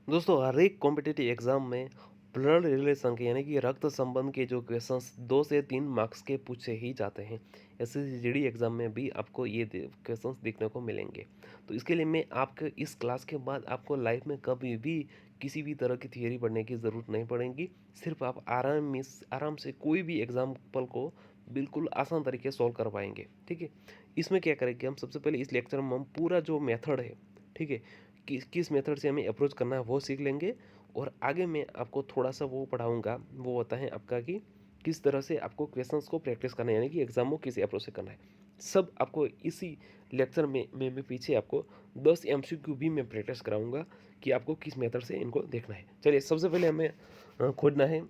दोस्तों हर एक competitive exam में ब्लड रिलेशन के यानी कि रक्त संबंध के जो क्वेश्चंस 2 से 3 मार्क्स के पूछे ही जाते हैं। एसएससी जीडी एग्जाम में भी आपको ये क्वेश्चंस देखने को मिलेंगे। तो इसके लिए मैं आपके इस क्लास के बाद आपको लाइफ में कभी भी किसी भी तरह की थियरी पढ़ने की ज़रूरत नहीं पड़ेगी। सिर्फ आप आराम से कोई भी एग्जाम्पल को बिल्कुल आसान तरीके से सॉल्व कर पाएंगे। ठीक है, इसमें क्या करेंगे हम सबसे पहले इस लेक्चर में हम पूरा जो मेथड है, ठीक है, किस मेथड से हमें अप्रोच करना है वो सीख लेंगे। और आगे मैं आपको थोड़ा सा वो पढ़ाऊंगा, वो होता है आपका कि किस तरह से आपको क्वेश्चंस को प्रैक्टिस करना है, यानी कि एग्जाम को किस अप्रोच से करना है। सब आपको इसी लेक्चर में मैं पीछे आपको 10 एमसीक्यू भी मैं प्रैक्टिस कराऊंगा कि आपको किस मेथड से इनको देखना है। चलिए, सबसे पहले हमें खोजना है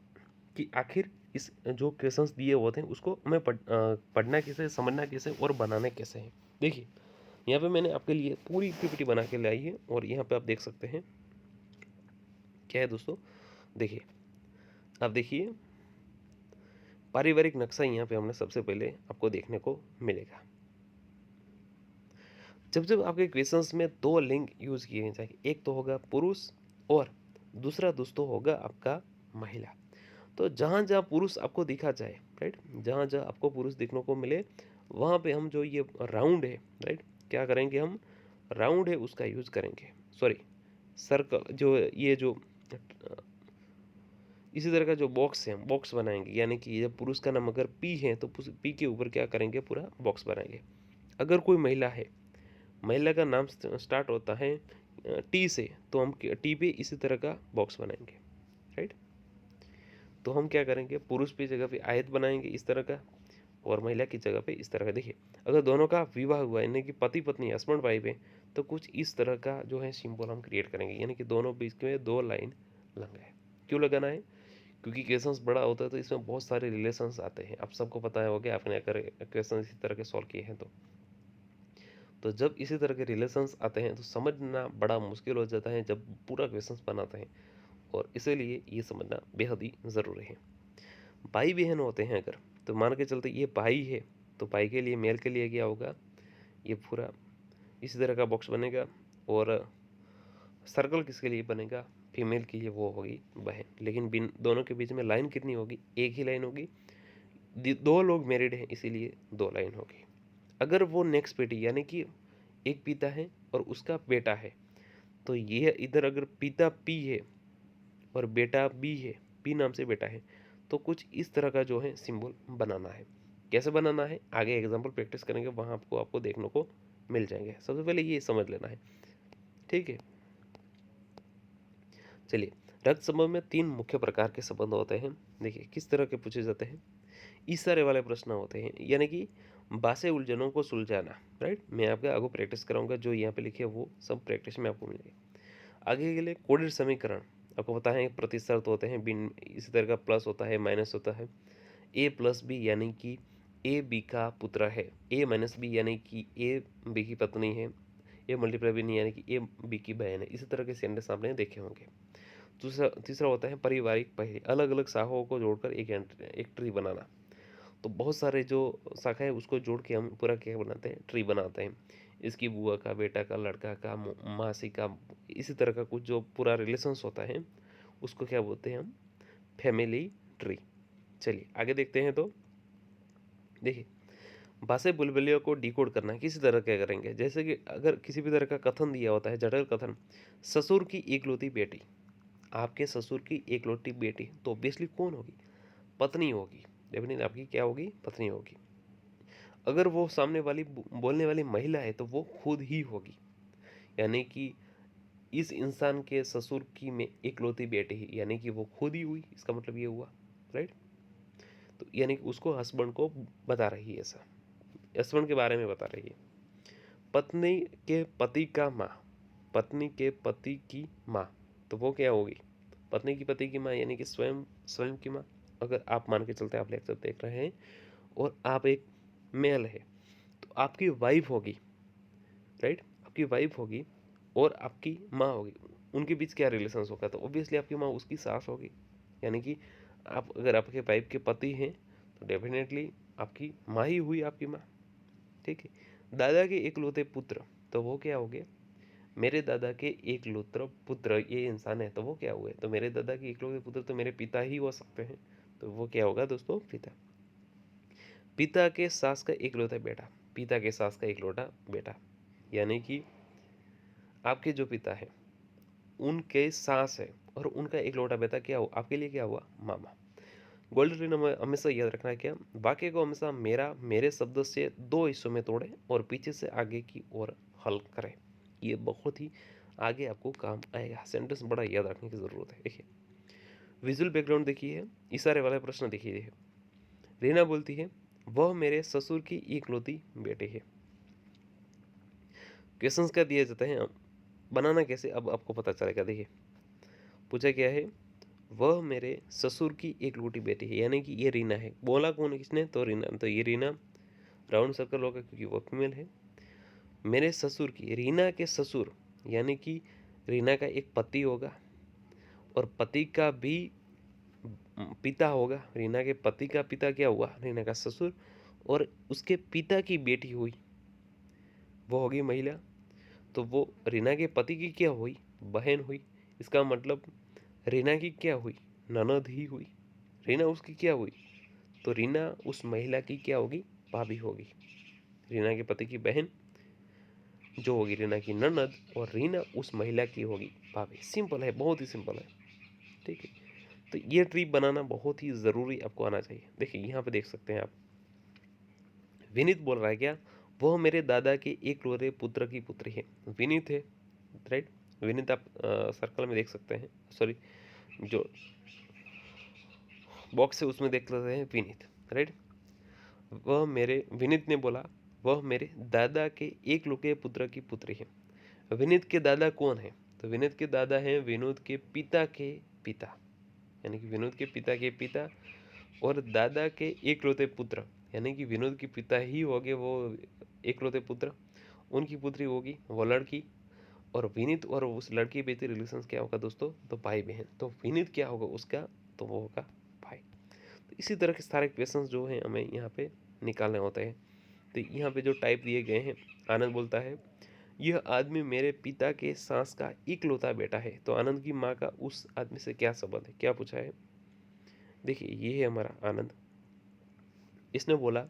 कि आखिर इस जो क्वेश्चंस दिए होते हैं उसको हमें पढ़ना कैसे, समझना कैसे और बनाना कैसे है। देखिए, यहाँ पे मैंने आपके लिए पूरी पीपीटी बना के लाई है और यहाँ पे आप देख सकते हैं क्या है दोस्तों। देखिए, आप देखिए, पारिवारिक नक्शा यहाँ पे हमने सबसे पहले आपको देखने को मिलेगा। जब जब आपके क्वेश्चंस में दो लिंग यूज किए जाएंगे, एक तो होगा पुरुष और दूसरा दोस्तों होगा आपका महिला। तो जहाँ जहाँ पुरुष आपको दिखा जाए, राइट, जहाँ जहाँ आपको पुरुष देखने को मिले वहाँ पे हम जो ये राउंड है, राइट, क्या करेंगे हम, राउंड है उसका यूज करेंगे, सॉरी सर्कल, जो ये जो इसी तरह का जो बॉक्स है बॉक्स बनाएंगे, यानी कि जब पुरुष का नाम अगर पी है तो पी के ऊपर क्या करेंगे, पूरा बॉक्स बनाएंगे। अगर कोई महिला है, महिला का नाम स्टार्ट होता है टी से, तो हम टी पे इसी तरह का बॉक्स बनाएंगे, राइट। तो हम क्या करेंगे, पुरुष की जगह पे आयत बनाएंगे इस तरह का और महिला की जगह पे इस तरह का। देखिए, अगर दोनों का विवाह हुआ यानी कि पति पत्नी हस्बैंड वाइफ है तो कुछ इस तरह का जो है सिंबल हम क्रिएट करेंगे, यानी कि दोनों बीच में दो लाइन लगाना है। क्यों लगाना है, क्योंकि क्वेश्चंस बड़ा होता है तो इसमें बहुत सारे रिलेशंस आते हैं। आप सबको पता है होगा, आपने अगर क्वेश्चन इसी तरह के सॉल्व किए हैं तो जब इसी तरह के रिलेशंस आते हैं तो समझना बड़ा मुश्किल हो जाता है जब पूरा क्वेश्चंस बनाते हैं, और इसीलिए ये समझना बेहद ही ज़रूरी है। भाई बहन होते हैं अगर, तो मान के चलते ये भाई है तो भाई के लिए, मेल के लिए क्या होगा, ये पूरा इसी तरह का बॉक्स बनेगा। और सर्कल किसके लिए बनेगा, फीमेल के लिए, वो होगी बहन। लेकिन बिन दोनों के बीच में लाइन कितनी होगी, एक ही लाइन होगी। दो लोग मैरिड हैं इसीलिए दो लाइन होगी। अगर वो नेक्स्ट बेटी, यानी कि एक पिता है और उसका बेटा है, तो ये इधर अगर पिता पी है और बेटा बी है, बी नाम से बेटा है, तो कुछ इस तरह का जो है सिंबल बनाना है। कैसे बनाना है आगे एग्जाम्पल प्रैक्टिस करेंगे, वहाँ आपको देखने को मिल जाएंगे। सबसे पहले ये समझ लेना है, ठीक है। चलिए, रक्त संबंध में 3 मुख्य प्रकार के संबंध होते हैं। देखिए किस तरह के पूछे जाते हैं, इस तरह वाले प्रश्न होते हैं, यानी कि बासे उलझनों को सुलझाना, राइट। मैं आपका आगे प्रैक्टिस कराऊंगा, जो यहाँ पे लिखे वो सब प्रैक्टिस में आपको मिलेगा। आगे के लिए कोडेड समीकरण आपको पता है, प्रतिशत होते हैं, बिन इसी तरह का प्लस होता है, माइनस होता है। ए प्लस बी यानी कि ए बी का पुत्र है, ए माइनस बी यानी कि ए बी की पत्नी है, ए मल्टीप्लाई बी नहीं यानी कि ए बी की बहन है। इसी तरह के सेंटेंस आपने देखे होंगे। दूसरा तीसरा होता है पारिवारिक पहेली, अलग अलग शाखाओं को जोड़कर एक ट्री बनाना। तो बहुत सारे जो शाखा है उसको जोड़ के हम पूरा क्या बनाते हैं, ट्री बनाते हैं। इसकी बुआ का, बेटा का, लड़का का, मासी का, इसी तरह का कुछ जो पूरा रिलेशंस होता है उसको क्या बोलते हैं हम, फैमिली ट्री। चलिए आगे देखते हैं। तो देखिए, भाषा बुलबुलियों को डिकोड करना किसी तरह क्या करेंगे, जैसे कि अगर किसी भी तरह का कथन दिया होता है, जटिल कथन, ससुर की इकलौती बेटी, आपके ससुर की इकलौती बेटी, तो ऑब्वियसली कौन होगी, पत्नी होगी। डेफिनेटली आपकी क्या होगी, पत्नी होगी। अगर वो सामने वाली बोलने वाली महिला है तो वो खुद ही होगी, यानी कि इस इंसान के ससुर की में इकलौती बेटी ही, यानी कि वो खुद ही हुई, इसका मतलब ये हुआ, राइट। तो यानी कि उसको हस्बैंड को बता रही है, ऐसा हस्बैंड के बारे में बता रही है। पत्नी के पति का माँ, पत्नी के पति की माँ, तो वो क्या होगी, पत्नी की पति की माँ, यानी कि स्वयं स्वयं की माँ। अगर आप मान के चलते आप लेक्चर देख रहे हैं और आप एक मेल है तो आपकी वाइफ होगी, राइट, आपकी वाइफ होगी और आपकी माँ होगी। उनके बीच क्या रिलेशन होगा, तो ऑब्वियसली आपकी माँ उसकी सास होगी। यानी कि आप अगर आपके वाइफ के पति हैं तो डेफिनेटली आपकी माँ ही हुई आपकी माँ, ठीक है। दादा के इकलौते पुत्र, तो वो क्या हो गए, मेरे दादा के एकलौते पुत्र ये इंसान है, तो वो क्या हुए? तो मेरे दादा के एकलौते पुत्र तो मेरे पिता ही हो सकते हैं, तो वो क्या होगा दोस्तों? पिता। पिता के सास का एकलौता बेटा, पिता के सास का एकलौता बेटा, यानी कि आपके जो पिता है उनके सास है और उनका एकलौता बेटा क्या हुआ? आपके लिए क्या हुआ? मामा। गोल्डन रूल हमें हमेशा याद रखना है क्या? वाक्य को हमेशा मेरे शब्द से दो हिस्सों में तोड़े और पीछे से आगे की ओर हल करें। ये बहुत ही आगे आपको काम आएगा। सेंटेंस बड़ा याद रखने की जरूरत है। देखिए, विजुअल बैकग्राउंड देखिए, इशारे वाला प्रश्न देखिए। रीना बोलती है वह मेरे ससुर की इकलौती बेटी है। क्वेश्चंस क्या दिए जाते हैं, बनाना कैसे अब आपको पता चलेगा। देखिए, पूछा क्या है? वह मेरे ससुर की इकलौती बेटी है, यानी कि ये रीना है। बोला कौन किसने? तो रीना। तो ये रीना राउंड सर्कल होगा क्योंकि वो फीमेल है। मेरे ससुर की, रीना के ससुर यानी कि रीना का एक पति होगा और पति का भी पिता होगा। रीना के पति का पिता क्या हुआ? रीना का ससुर। और उसके पिता की बेटी हुई, वो होगी महिला। तो वो रीना के पति की क्या हुई? बहन हुई। इसका मतलब रीना की क्या हुई? ननद ही हुई। रीना उसकी क्या हुई? तो रीना उस महिला की क्या होगी? भाभी होगी। रीना के पति की बहन जो होगी रीना की ननद, और रीना उस महिला की होगी भाभी। सिंपल है, बहुत ही सिंपल है। ठीक है, तो ये ट्री बनाना बहुत ही ज़रूरी आपको आना चाहिए। देखिए यहाँ पे देख सकते हैं आप, विनीत बोल रहा है क्या? वह मेरे दादा के एकलौते पुत्र की पुत्री है। विनीत है, राइट। विनीत आप सर्कल में देख सकते हैं, सॉरी जो बॉक्स है उसमें देख लेते हैं विनीत, राइट। वह मेरे, विनीत ने बोला वह मेरे दादा के एकलौते पुत्र की पुत्री है। विनीत के दादा कौन है? तो विनीत के दादा हैं विनोद के पिता के पिता, यानी कि विनोद के पिता के पिता। और दादा के एकलौते पुत्र यानी कि विनोद के पिता ही होंगे वो एकलौते पुत्र। उनकी पुत्री होगी वो लड़की। और विनीत और उस लड़की के बीच रिलेशन क्या होगा दोस्तों? तो भाई बहन। तो विनीत क्या होगा उसका? तो वो होगा भाई। तो इसी तरह के सारे क्वेश्चंस जो हैं हमें यहाँ पे निकालने होते हैं। तो यहाँ पे जो टाइप दिए गए हैं, आनंद बोलता है यह आदमी मेरे पिता के सास का इकलौता बेटा है। तो आनंद की माँ का उस आदमी से क्या संबंध है? क्या पूछा है? देखिए, ये है हमारा आनंद। इसने बोला,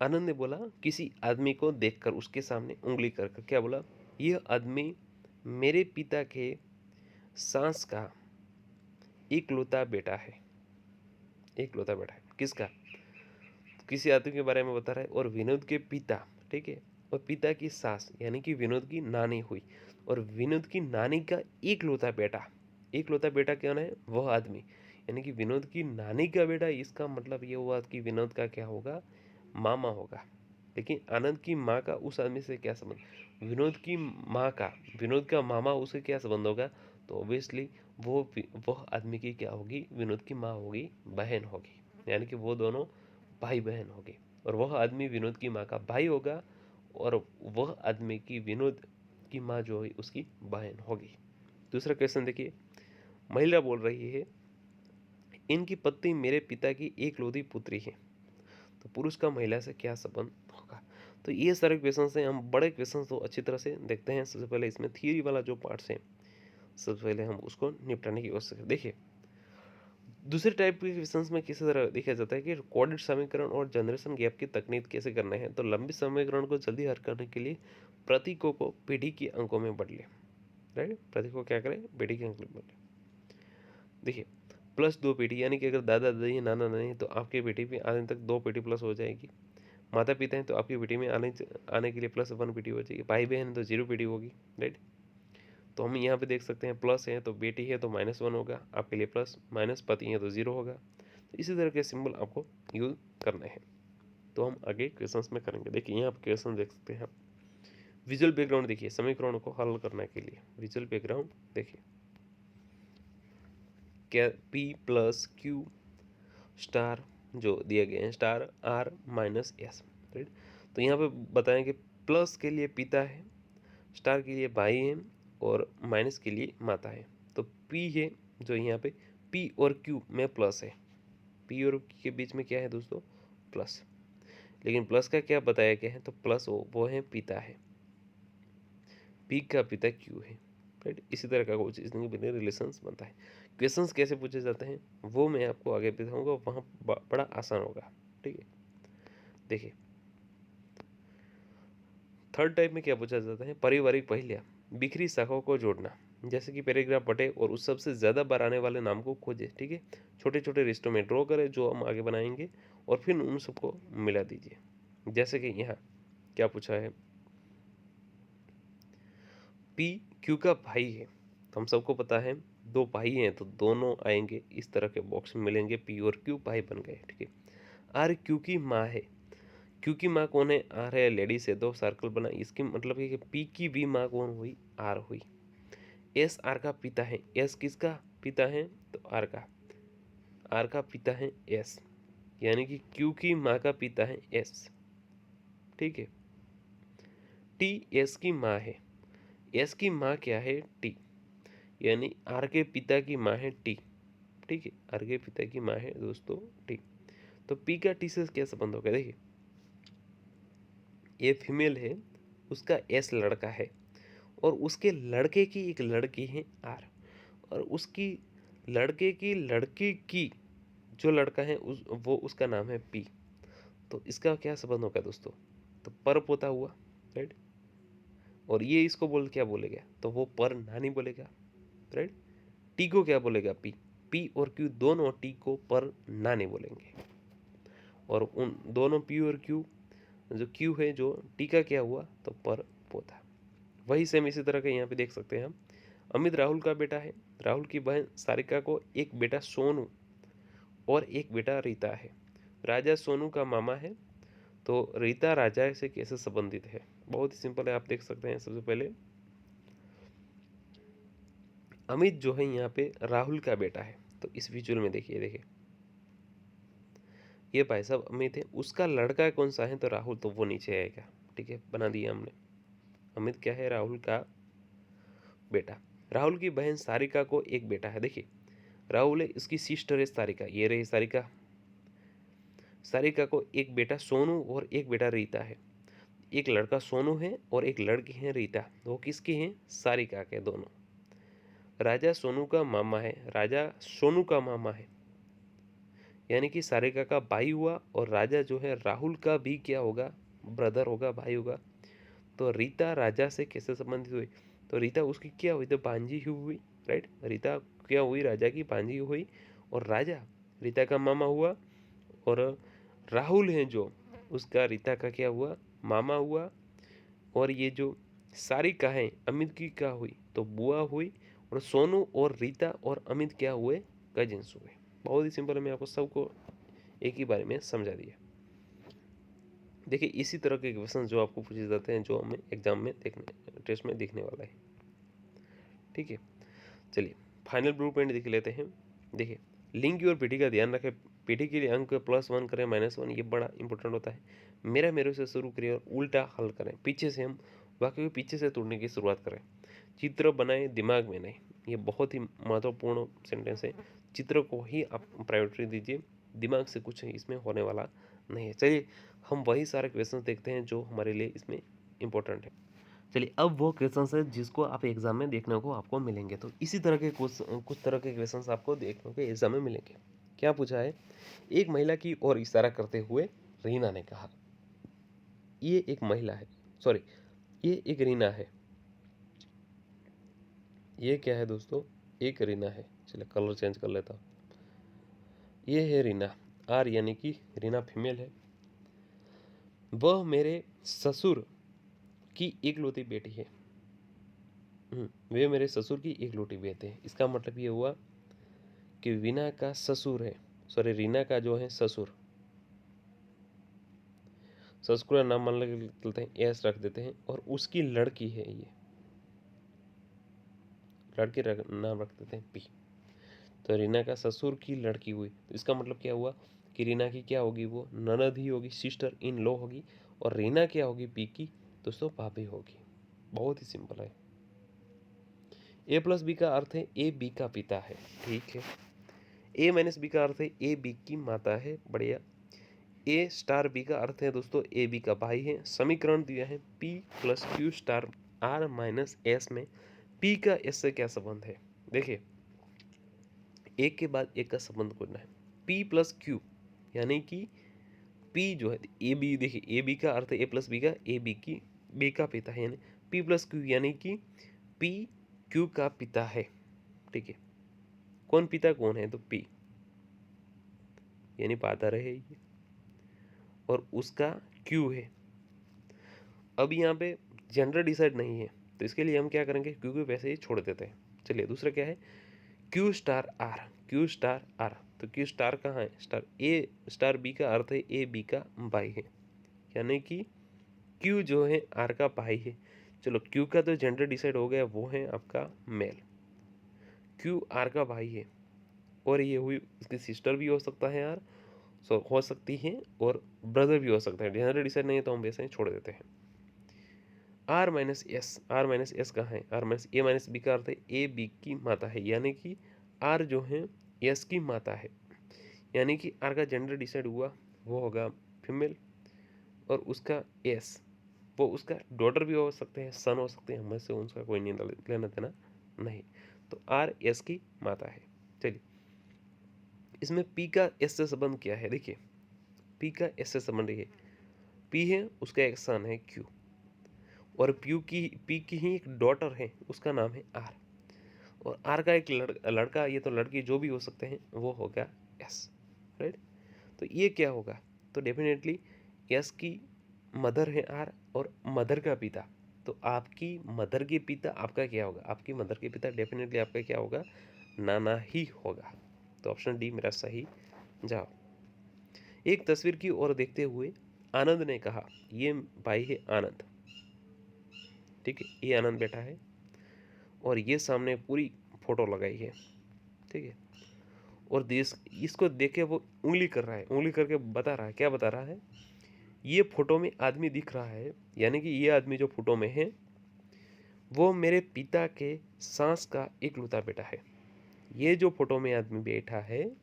आनंद ने बोला किसी आदमी को देखकर उसके सामने उंगली कर कर क्या बोला? यह आदमी मेरे पिता के सास का इकलौता बेटा है। इकलौता बेटा है किसका? किसी आदमी के बारे में बता रहा है। और विनोद के पिता, ठीक है, और पिता की सास यानी कि विनोद की नानी हुई। और विनोद की नानी का इकलौता बेटा, इकलौता बेटा कौन है? वह आदमी, यानी कि विनोद की नानी का बेटा। इसका मतलब ये हुआ कि विनोद का क्या होगा? मामा होगा। लेकिन आनंद की माँ का उस आदमी से क्या संबंध? विनोद की माँ का, विनोद का मामा, उसे क्या संबंध होगा? तो ऑब्वियसली वह आदमी की क्या होगी? विनोद की माँ होगी, बहन होगी, यानी कि वो दोनों भाई बहन होंगे। और वह आदमी विनोद की माँ का भाई होगा और वह आदमी की विनोद की माँ जो है उसकी बहन होगी। दूसरा क्वेश्चन देखिए, महिला बोल रही है इनकी पत्नी मेरे पिता की एकलौती पुत्री है। तो पुरुष का महिला से क्या संबंध होगा? तो ये सारे क्वेश्चन हैं, हम बड़े क्वेश्चन तो अच्छी तरह से देखते हैं। सबसे पहले इसमें थियरी वाला जो पार्ट्स है सबसे पहले हम उसको निपटाने की कोशिश करें। देखिए, दूसरे टाइप के क्वेश्चंस में किसी तरह देखा जाता है कि कोडेड समीकरण और जनरेशन गैप की तकनीक कैसे करना है। तो लंबी समीकरण को जल्दी हल करने के लिए प्रतीकों को पीढ़ी के अंकों में बदले, राइट। प्रतीकों क्या करें? पीढ़ी के अंक में बदले। देखिए, प्लस 2 पीढ़ी, यानी कि अगर दादा दादी है, नाना नानी है, तो आपकी बेटी में आने तक 2 पीढ़ी प्लस हो जाएगी। माता पिता हैं तो आपकी बेटी में आने के लिए प्लस 1 पीढ़ी हो जाएगी। भाई बहन है तो 0 पीढ़ी होगी, राइट। तो हम यहाँ पे देख सकते हैं प्लस है तो बेटी है तो -1 होगा आपके लिए प्लस, माइनस पति है तो 0 होगा। तो इसी तरह के सिंबल आपको यूज करने हैं। तो हम आगे क्वेश्चंस में करेंगे। देखिए, यहाँ पे क्वेश्चन देख सकते हैं आप। विजुअल बैकग्राउंड देखिए, समीकरणों को हल करने के लिए विजुअल बैकग्राउंड देखिए, क्या P प्लस Q स्टार जो दिए गए हैं, star R minus S, right. तो यहाँ पे बताएं कि प्लस के लिए पिता है, स्टार के लिए भाई है और माइनस के लिए माता है। तो P है जो यहाँ पे P और Q में प्लस है। P और Q के बीच में क्या है दोस्तों? प्लस। लेकिन प्लस का क्या बताया गया है? तो प्लस वो है पिता है। पी का पिता क्यू है, राइट। इसी तरह का कुछ इसमें रिलेशंस बनता है। क्वेश्चंस कैसे पूछे जाते हैं वो मैं आपको आगे बताऊंगा, वहाँ बड़ा आसान होगा, ठीक है। देखिए थर्ड टाइप में क्या पूछा जाता है, पारिवारिक पहेलियाँ, बिखरी शाखाओं को जोड़ना, जैसे कि पैराग्राफ पढ़े और उस सबसे ज़्यादा बार आने वाले नाम को खोजे, ठीक है। छोटे छोटे रिश्तों में ड्रॉ करें जो हम आगे बनाएंगे और फिर उन सबको मिला दीजिए। जैसे कि यहाँ क्या पूछा है, पी क्यू का भाई है, तो हम सबको पता है दो भाई हैं तो दोनों आएंगे इस तरह के बॉक्स में मिलेंगे, पी और क्यू भाई बन गए, ठीक है। आर क्यू की माँ है, क्यू की माँ कौन है, आर है, लेडीज है, दो सर्कल बना, इसकी मतलब है कि पी की भी माँ कौन हुई, आर हुई। एस आर का पिता है, एस किसका पिता है, तो आर का, आर का पिता है एस, यानी कि क्यू की माँ का पिता है एस, ठीक है। टी एस की माँ है, एस की माँ क्या है, टी, यानी आर के पिता की माँ है टी, ठीक है। आर के पिता की माँ है दोस्तों टी। तो पी का टी से क्या संबंध होगा, देखिए ये फीमेल है, उसका एस लड़का है और उसके लड़के की एक लड़की है आर, और उसकी लड़के की लड़की की जो लड़का है वो उसका नाम है पी। तो इसका क्या संबंध होगा दोस्तों, तो पर पोता हुआ, राइट। और ये इसको क्या बोलेगा, तो वो पर नानी बोलेगा, राइट। टी को क्या बोलेगा, पी, पी और क्यू दोनों टी को पर नानी बोलेंगे, और उन दोनों पी और क्यू, जो क्यू है जो टी का क्या हुआ, तो पर पोता। वही सेम इसी तरह का यहाँ पे देख सकते हैं हम। अमित राहुल का बेटा है, राहुल की बहन सारिका को एक बेटा सोनू और एक बेटा रीता है। राजा सोनू का मामा है, तो रीता राजा से कैसे संबंधित है, बहुत ही सिंपल है, आप देख सकते हैं। सबसे पहले अमित जो है यहाँ पे राहुल का बेटा है, तो इस विजुअल में देखिए, देखिए ये भाई साहब अमित है, उसका लड़का कौन सा है, तो राहुल, तो वो नीचे आएगा, ठीक है, बना दिया हमने। अमित क्या है, राहुल का बेटा। राहुल की बहन सारिका को एक बेटा है, देखिए राहुल है, इसकी सिस्टर है सारिका, ये रही सारिका। सारिका को एक बेटा सोनू और एक बेटा रीता है। एक लड़का सोनू है और एक लड़की है रीता, वो किसके हैं, सारिका के दोनों। राजा सोनू का मामा है, राजा सोनू का मामा है, यानी कि सारिका का भाई हुआ, और राजा जो है राहुल का भी क्या होगा, ब्रदर होगा, भाई होगा। तो रीता राजा से कैसे संबंधित हुई, तो रीता उसकी क्या हुई, तो भांजी ही हुई, राइट। रीता क्या हुई, राजा की भांजी हुई, और राजा रीता का मामा हुआ, और राहुल है जो उसका रीता का क्या हुआ, मामा हुआ। और ये जो सारिका है अमित की क्या हुई, तो बुआ हुई, और सोनू और रीता और अमित क्या हुए, कजिन्स हुए। बहुत ही सिंपल है, मैं आपको सबको एक ही बारे में समझा दिया। देखिए इसी तरह के क्वेश्चन जो आपको पूछे जाते हैं, जो हमें एग्जाम में देखने, टेस्ट में दिखने वाला है, ठीक है। चलिए फाइनल ब्लू प्रिंट देख लेते हैं। देखिए लिंग की और पीढ़ी का ध्यान रखें, पीढ़ी के लिए अंक +1 करें, -1, ये बड़ा इंपॉर्टेंट होता है। मेरा मेरे से शुरू करें और उल्टा हल करें, पीछे से हम वाक्य को पीछे से तोड़ने की शुरुआत करें। चित्र बनाए दिमाग में नहीं, ये बहुत ही महत्वपूर्ण सेंटेंस है। चित्र को ही आप प्रायोरिटी दीजिए, दिमाग से कुछ इसमें होने वाला नहीं है। चलिए हम वही सारे क्वेश्चन देखते हैं जो हमारे लिए इसमें इम्पोर्टेंट है। चलिए अब वो क्वेश्चन है जिसको आप एग्जाम में देखने को आपको मिलेंगे, तो इसी तरह के कुछ तरह के क्वेश्चन आपको देखने को एग्जाम में मिलेंगे। क्या पूछा है, एक महिला की ओर इशारा करते हुए रीना ने कहा, ये एक महिला है, सॉरी ये एक रीना है, ये क्या है दोस्तों, एक रीना है। चलिए कलर चेंज कर लेता हूँ, ये है रीना, आर यानी कि रीना फीमेल है। वह मेरे ससुर की इकलौती बेटी है। वे मेरे ससुर की इकलौती बेटी है, इसका मतलब ये हुआ कि रीना का ससुर है, सॉरी रीना का जो है ससुर, ससुर का नाम मान लेते हैं, एस रख देते हैं, और उसकी लड़की है, ये लड़की नाम रख देते हैं पी। तो रीना का ससुर की लड़की हुई, तो इसका मतलब क्या हुआ कि रीना की क्या होगी, वो ननद ही होगी, सिस्टर इन लॉ होगी, और रीना क्या होगी, पी की दोस्तों भाभी होगी। बहुत ही सिंपल है। A+B का अर्थ है ए बी का पिता है, ठीक है। A-B का अर्थ है ए बी की माता है, बढ़िया। A*B का अर्थ है दोस्तों ए बी का भाई है। समीकरण दिया है P+Q* आर माइनस एस में पी का एस से क्या संबंध है? देखिए, एक के बाद एक का संबंध खोजना है। पी प्लस क्यू यानी कि पी जो है ए बी, देखिए ए बी का अर्थ है ए प्लस बी का, ए बी की बी का पिता है, यानी पी प्लस क्यू यानी कि पी क्यू का पिता है। ठीक है, कौन पिता कौन है? तो पी यानी फादर है ये, और उसका क्यू है। अब यहाँ पे जेंडर डिसाइड नहीं है, तो इसके लिए हम क्या करेंगे, क्यू को वैसे ही छोड़ देते हैं। चलिए दूसरा क्या है, Q star R, Q star R. तो क्यू स्टार कहाँ है? स्टार ए स्टार बी का अर्थ है ए बी का भाई है, यानी कि क्यू जो है आर का भाई है। चलो क्यू का तो जेंडर डिसाइड हो गया, वो है आपका मेल। क्यू आर का भाई है, और ये हुई इसकी सिस्टर भी हो सकता है यार, हो सकती है, और ब्रदर भी हो सकता है। जेंडर डिसाइड नहीं है तो हम वैसे ही छोड़ देते हैं। R minus S, R minus S कहाँ है? R minus A minus B का अर्थ है ए बी की माता है, यानी कि आर जो है एस की माता है, यानी कि आर का जेंडर डिसाइड हुआ, वो होगा फीमेल, और उसका एस वो उसका डॉटर भी हो सकते हैं, सन हो सकते हैं, हमें से उनका कोई नहीं लेना देना नहीं। तो आर एस की माता है। चलिए, इसमें पी का एस से संबंध क्या है? देखिए, पी का एस से संबंध है, पी है उसका एक सन है क्यू, और पी की ही एक डॉटर है, उसका नाम है आर, और आर का एक लड़का ये तो लड़की जो भी हो सकते हैं, वो होगा एस, राइट। तो ये क्या होगा? तो डेफिनेटली एस की मदर है आर, और मदर का पिता, तो आपकी मदर के पिता आपका क्या होगा? आपकी मदर के पिता डेफिनेटली आपका क्या होगा? नाना ही होगा। तो ऑप्शन डी मेरा सही जवाब। एक तस्वीर की ओर देखते हुए आनंद ने कहा, ये भाई है आनंद। ठीक है, ये आनंद बैठा है, और ये सामने पूरी फोटो लगाई है। ठीक है, और देश इसको देख के वो उंगली कर रहा है, उंगली करके बता रहा है, क्या बता रहा है? ये फोटो में आदमी दिख रहा है, यानी कि ये आदमी जो फोटो में है वो मेरे पिता के सास का इकलौता बेटा है। ये जो फोटो में आदमी बैठा है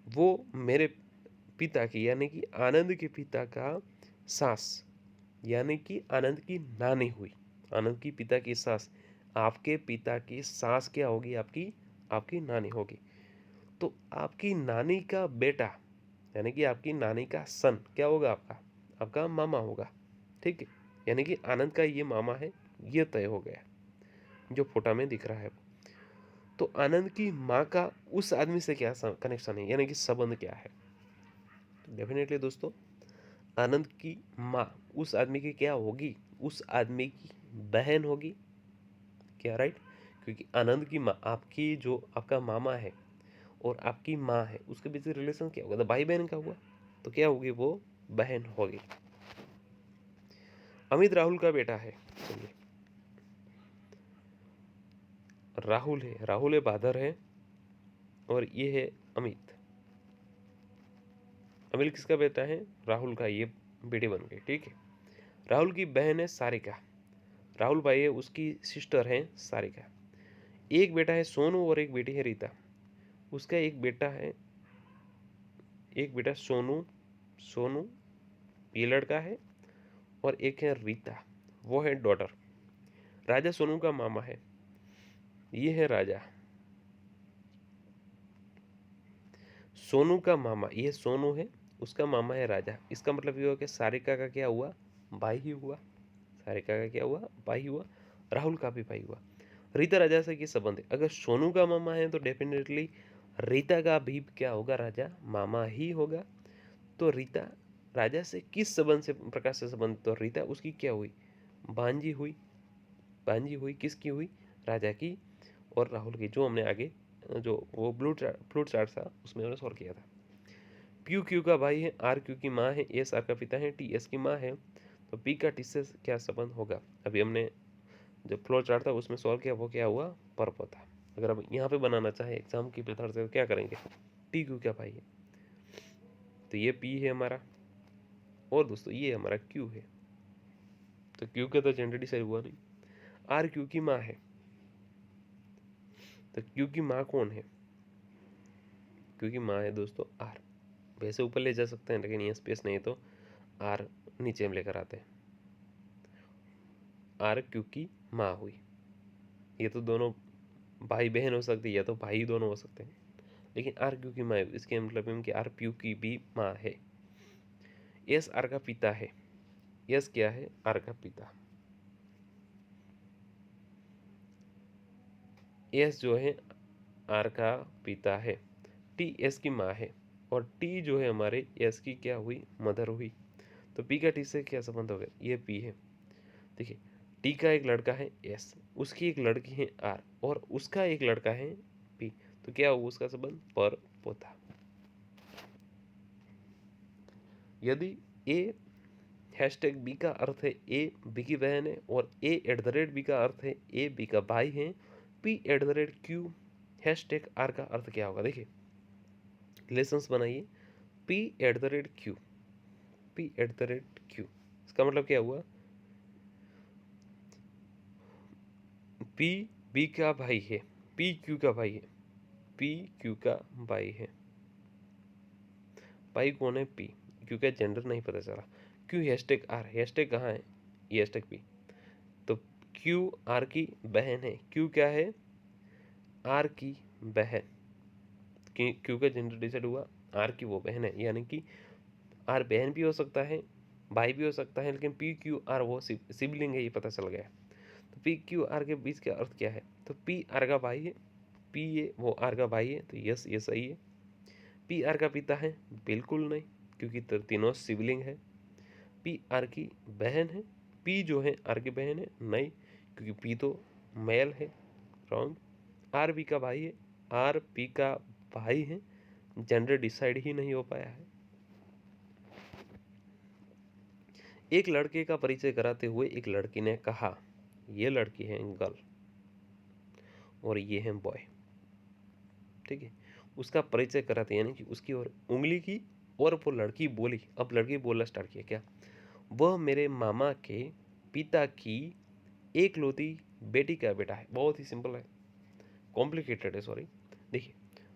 वो मेरे पिता की, यानी कि आनंद के पिता का सास, यानी कि आनंद की नानी हुई। आनंद की पिता की सास, आपके पिता की सास क्या होगी? आपकी आपकी नानी होगी। तो आपकी नानी का बेटा, यानी कि आपकी नानी का सन क्या होगा? आपका आपका मामा होगा। ठीक है, यानी कि आनंद का ये मामा है, ये तय हो गया जो फोटो में दिख रहा है वो। तो आनंद की माँ का उस आदमी से क्या कनेक्शन है, यानी कि संबंध क्या है? तो डेफिनेटली दोस्तों, आनंद की माँ उस आदमी की क्या होगी? उस आदमी की बहन होगी क्या, राइट? क्योंकि आनंद की माँ आपकी जो आपका मामा है और आपकी माँ है, उसके बीच रिलेशन क्या होगा? तो भाई बहन का हुआ, तो क्या होगी? वो बहन होगी। अमित राहुल का बेटा है। चलिए, राहुल है बादर है, और ये है अमित। अमित किसका बेटा है? राहुल का, ये बेटी बन गई। ठीक है, राहुल की बहन है सारिका, राहुल भाई है उसकी सिस्टर है सारिका। एक बेटा है सोनू और एक बेटी है रीता। उसका एक बेटा सोनू, सोनू ये लड़का है, और एक है रीता, वो है डॉटर। राजा सोनू का मामा है, ये है राजा। सोनू का मामा, ये सोनू है, उसका मामा है राजा। इसका मतलब ये हुआ कि सारिका का क्या हुआ? भाई ही हुआ। सारिका का क्या हुआ? भाई हुआ। राहुल का भी भाई हुआ। रीता राजा से किस संबंध है? अगर सोनू का मामा है तो डेफिनेटली रीता का भी क्या होगा? राजा मामा ही होगा। तो रीता राजा से किस संबंध से, प्रकार से संबंध? तो रीता उसकी क्या हुई? भांजी हुई। भांजी हुई किसकी हुई? राजा की और राहुल की, जो हमने आगे जो वो फ्लूट चार्ट था उसमें हमने सॉल्व किया था। क्यू क्यू का भाई है, आर क्यू की माँ है, एस आर का पिता है, टी एस की माँ है, तो पी का टी से क्या संबंध होगा? अभी हमने जो फ्लो चार्ट था उसमें सॉल्व किया, वो क्या हुआ? पर्प था। अगर अब यहाँ पे बनाना चाहे एग्जाम की मेथड से तो क्या करेंगे? टी क्यू क्या भाई है, तो ये पी है हमारा, और दोस्तों ये हमारा क्यू है। तो क्यू का तो जेंडर डिसाइड हुआ नहीं। आर क्यू की माँ है, तो क्यू की माँ कौन है? क्यू की माँ है दोस्तों आर। वैसे ऊपर ले जा सकते हैं, लेकिन ये स्पेस नहीं तो आर नीचे हम लेकर आते हैं। आर क्यू की माँ हुई। ये तो दोनों भाई बहन हो सकती है या तो भाई दोनों हो सकते हैं, लेकिन आर क्यू की माँ है, इसके मतलब है कि आर क्यू की भी माँ है। यस आर का पिता है। यस क्या है? आर का पिता। एस जो है आर का पिता है। टी एस की माँ है और टी जो है हमारे एस की क्या हुई? मदर हुई। तो पी का टी से क्या संबंध हो गया? ये पी है। देखिए, टी का एक लड़का है एस, उसकी एक लड़की है आर और उसका एक लड़का है पी, तो क्या हुआ उसका संबंध? पर पोता। यदि ए हैशटैग बी का अर्थ है ए बी की बहन है और A at the rate B का अर्थ है ए बी का भाई है, P at the rate Q hashtag R का अर्थ क्या होगा? देखिए रिलेशंस बनाइए। P at the rate Q, P at the rate Q, इसका मतलब क्या हुआ? पी बी का भाई है, पी क्यू का भाई है, पी क्यू का भाई है। भाई कौन है? पी। क्यू का जेंडर नहीं पता चला। क्यू हैशटैग आर, हैशटैग कहाँ है? ये हैशटैग पी। तो क्यू आर की बहन है। क्यू क्या है? आर की बहन। क्यू का जेंडर डिसाइड हुआ, आर की वो बहन है, यानी कि आर बहन भी हो सकता है, भाई भी हो सकता है, लेकिन पी क्यू आर वो सिबलिंग है, ये पता चल गया। तो पी क्यू आर के बीच का अर्थ क्या है? तो पी आर का भाई है, पी ये वो आर का भाई है, तो यस ये सही है। पी आर का पिता है? बिल्कुल नहीं, क्योंकि तीनों सिबलिंग है। पी आर की बहन है? पी जो है आर की बहन है? नहीं, क्योंकि पी तो मेल है। रॉन्ग। आर बी का भाई है? आर पी का भाई है, जेंडर डिसाइड ही नहीं हो पाया है। एक लड़के का परिचय कराते हुए एक लड़की ने कहा, ये लड़की है गर्ल और ये है बॉय। ठीक है, उसका परिचय कराते यानी कि उसकी और उंगली की और वो लड़की बोली। अब लड़की बोलना स्टार्ट किया, क्या? वह मेरे मामा के पिता की एकलौती बेटी का बेटा है। बहुत ही सिंपल है, कॉम्प्लिकेटेड है, सॉरी। देखिए,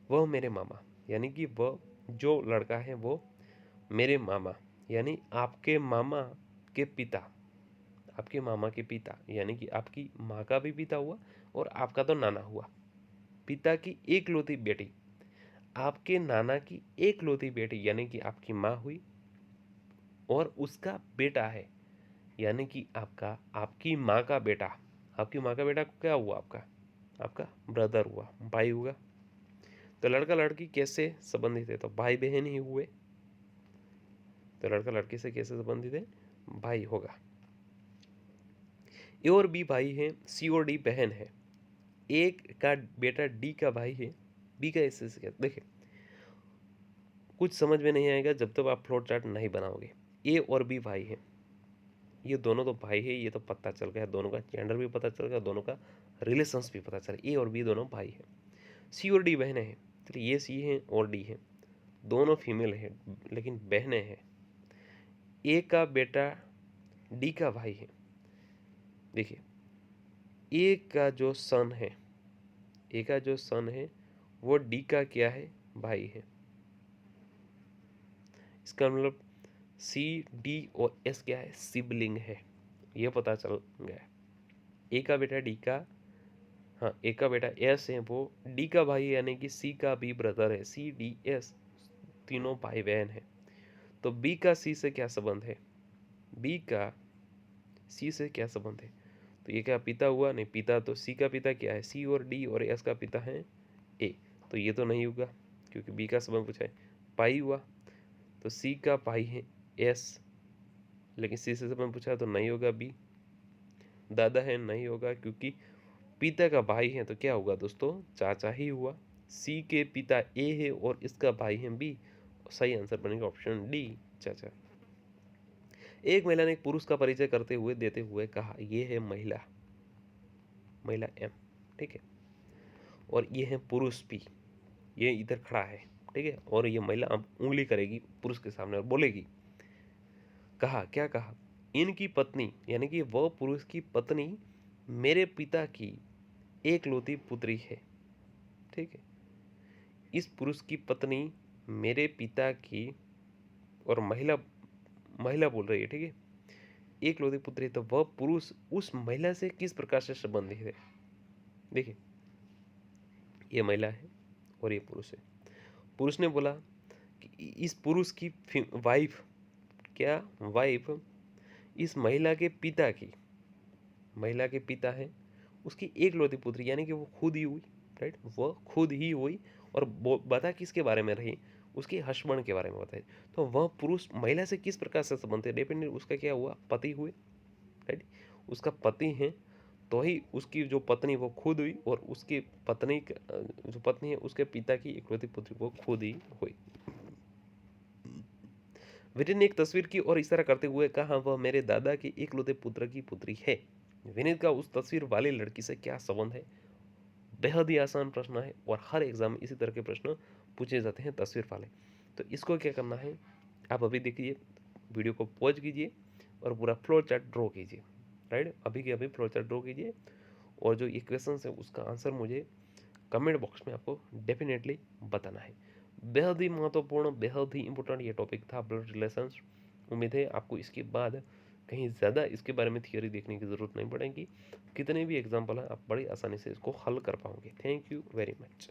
वह मेरे मामा, यानी कि वह जो लड़का है वो मेरे मामा, यानी आपके मामा के पिता, आपके मामा के पिता, यानी कि आपकी माँ का भी पिता हुआ और आपका तो नाना हुआ। पिता की एकलौती बेटी, आपके नाना की एकलौती बेटी, यानी कि आपकी माँ हुई और उसका बेटा है, यानी कि आपका आपकी माँ का बेटा। आपकी माँ का बेटा क्या हुआ? आपका आपका ब्रदर हुआ, भाई हुआ। तो लड़का लड़की कैसे संबंधित है? तो भाई बहन ही हुए। तो लड़का लड़की से कैसे संबंधित है? भाई होगा। ए और बी भाई है, सी और डी बहन है। एक का बेटा डी का भाई है, बी का एस क्या? देखिए, कुछ समझ में नहीं आएगा जब तक आप फ्लोट चार्ट नहीं बनाओगे। ए और बी भाई है, ये दोनों तो भाई है, ये तो पता चल गया। दोनों का जेंडर भी पता चल गया, दोनों का रिलेशंस भी पता चल गया। ए और बी दोनों भाई है। सी और डी बहनें हैं, तो ये सी है और डी है, दोनों फीमेल है लेकिन बहनें हैं। ए का बेटा डी का भाई है। देखिए, ए का जो सन है, ए का जो सन है वो डी का क्या है? भाई है। इसका मतलब सी डी और एस क्या है? सिबलिंग है, ये पता चल गया। ए का बेटा डी का, हाँ ए का बेटा एस है, वो डी का भाई है, यानी कि सी का भी ब्रदर है। सी डी एस तीनों भाई बहन है। तो बी का सी से क्या संबंध है? बी का सी से क्या संबंध है? तो ये क्या पिता हुआ? नहीं, पिता तो सी का पिता क्या है? सी और डी और एस का पिता है ए, तो ये तो नहीं होगा क्योंकि बी का संबंध पूछा है। भाई हुआ, तो सी का भाई है एस, लेकिन सी से संबंध पूछा तो नहीं होगा। बी दादा है, नहीं होगा क्योंकि पिता का भाई है, तो क्या होगा दोस्तों? चाचा ही हुआ। सी के पिता ए है और इसका भाई है बी, सही आंसर बनेगा ऑप्शन डी, चाचा। एक महिला ने एक पुरुष का परिचय करते हुए देते हुए कहा, ये है महिला, महिला एम, ठीक है, और ये है पुरुष पी, ये इधर खड़ा है, ठीक है, और ये महिला अब उंगली करेगी पुरुष के सामने और बोलेगी। कहा, क्या कहा? इनकी पत्नी, यानी कि वह पुरुष की पत्नी मेरे पिता की एकलौती पुत्री है। ठीक है, इस पुरुष की पत्नी मेरे पिता की, और महिला महिला बोल रही है, ठीक है, एकलौती पुत्र है तो वह पुरुष उस महिला से किस प्रकार से संबंधित है। देखिए, ये महिला है और ये पुरुष है। पुरुष ने बोला कि इस पुरुष की वाइफ, क्या वाइफ इस महिला के पिता है, उसकी एकलौती पुत्री, यानी कि वो खुद ही हुई, राइट, वो खुद ही हुई। और बता किसके बारे में रही, उसके हस्बैंड के बारे में बताए। तो वह पुरुष महिला से किस प्रकार से संबंध है, डेफिनेटली उसका क्या हुआ, पति हुए, राइट, उसका पति है। तो ही उसकी जो पत्नी वो खुद हुई, और उसकी पत्नी जो पत्नी है उसके पिता की इकलौती पुत्री वो खुद ही हुई। विनीत ने एक तस्वीर की और इशारा करते हुए कहा, वह मेरे दादा के इकलौते पुत्र की पुत्री है। विनीत का उस तस्वीर वाली लड़की से क्या संबंध है। बेहद ही आसान प्रश्न है और हर एग्जाम में इसी तरह के प्रश्न पूछे जाते हैं तस्वीर वाले। तो इसको क्या करना है, आप अभी देखिए, वीडियो को पॉज कीजिए और पूरा फ्लो चार्ट ड्रॉ कीजिए, राइट, अभी के अभी फ्लो चार्ट ड्रॉ कीजिए। और जो ये क्वेश्चन है उसका आंसर मुझे कमेंट बॉक्स में आपको डेफिनेटली बताना है। बेहद ही महत्वपूर्ण, बेहद ही इंपॉर्टेंट ये टॉपिक था, ब्लड रिलेशंस। उम्मीद है आपको इसके बाद कहीं ज़्यादा इसके बारे में थियोरी देखने की ज़रूरत नहीं पड़ेगी। कितने भी एग्जाम्पल हैं आप बड़ी आसानी से इसको हल कर पाओगे। Thank you very much.